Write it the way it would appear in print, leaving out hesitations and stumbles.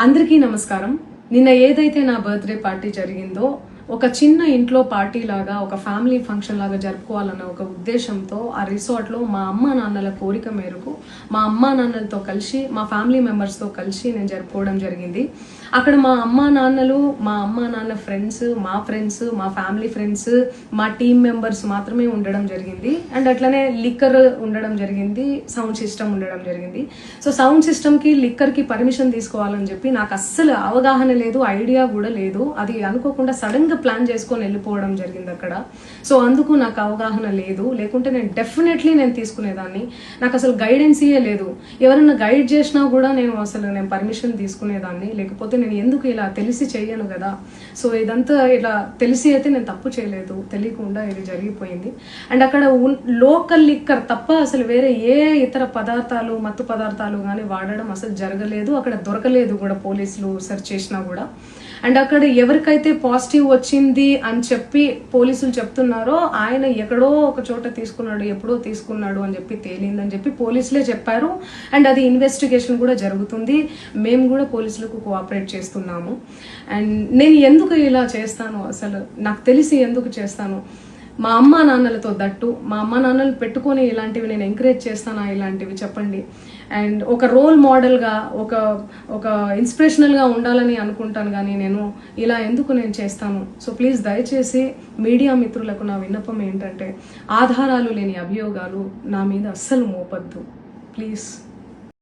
అందరికీ నమస్కారం. నిన్న ఏదైతే నా బర్త్డే పార్టీ జరిగిందో ఒక చిన్న ఇంట్లో పార్టీ లాగా ఒక ఫ్యామిలీ ఫంక్షన్ లాగా జరుపుకోవాలన్న ఒక ఉద్దేశంతో ఆ రిసార్ట్లో మా అమ్మా నాన్నల కోరిక మేరకు మా అమ్మా నాన్నలతో కలిసి మా ఫ్యామిలీ మెంబర్స్తో కలిసి నేను జరుపుకోవడం జరిగింది. అక్కడ మా అమ్మా నాన్న ఫ్రెండ్స్, మా ఫ్యామిలీ ఫ్రెండ్స్, మా టీమ్ మెంబర్స్ మాత్రమే ఉండడం జరిగింది. అండ్ అట్లనే లిక్కర్ ఉండడం జరిగింది, సౌండ్ సిస్టమ్ ఉండడం జరిగింది. సో సౌండ్ సిస్టమ్కి లిక్కర్కి పర్మిషన్ తీసుకోవాలని చెప్పి నాకు అస్సలు అవగాహన లేదు, ఐడియా కూడా లేదు. అది అనుకోకుండా సడన్ గా ప్లాన్ చేసుకొని వెళ్ళిపోవడం జరిగింది అక్కడ. సో అందుకు నాకు అవగాహన లేదు, లేకుంటే నేను డెఫినెట్లీ తీసుకునేదాన్ని. నాకు అసలు గైడెన్సీయే లేదు. ఎవరైనా గైడ్ చేసినా కూడా నేను పర్మిషన్ తీసుకునేదాన్ని, లేకపోతే నేను ఎందుకు ఇలా తెలిసి చెయ్యను కదా. సో ఇదంతా ఇలా తెలిసి అయితే నేను తప్పు చేయలేదు, తెలియకుండా ఇది జరిగిపోయింది. అండ్ అక్కడ లోకల్ లిక్కర్ తప్ప అసలు వేరే ఏ ఇతర పదార్థాలు, మత్తు పదార్థాలు కానీ వాడడం అసలు జరగలేదు. అక్కడ దొరకలేదు కూడా, పోలీసులు సెర్చ్ చేసినా కూడా. అండ్ అక్కడ ఎవరికైతే పాజిటివ్ వచ్చింది అని చెప్పి పోలీసులు చెప్తున్నారో ఆయన ఎక్కడో ఒక చోట తీసుకున్నాడు, ఎప్పుడో తీసుకున్నాడు అని చెప్పి తేలిందని చెప్పి పోలీసులే చెప్పారు. అండ్ అది ఇన్వెస్టిగేషన్ కూడా జరుగుతుంది. మేము కూడా పోలీసులకు కోఆపరేట్ చేస్తున్నాము. అండ్ నేను ఎందుకు ఇలా చేస్తాను, అసలు నాకు తెలిసి ఎందుకు చేస్తాను, మా అమ్మా నాన్నలతో దట్టు మా అమ్మా నాన్నలు పెట్టుకొని ఇలాంటివి నేను ఎంకరేజ్ చేస్తానా, ఇలాంటివి చెప్పండి. అండ్ ఒక రోల్ మోడల్గా, ఒక ఇన్స్పిరేషనల్గా ఉండాలని అనుకుంటాను, కానీ నేను ఇలా ఎందుకు నేను చేస్తాను. సో ప్లీజ్ దయచేసి మీడియా మిత్రులకు నా విన్నపం ఏంటంటే, ఆధారాలు లేని అభియోగాలు నా మీద అస్సలు మోపద్దు ప్లీజ్.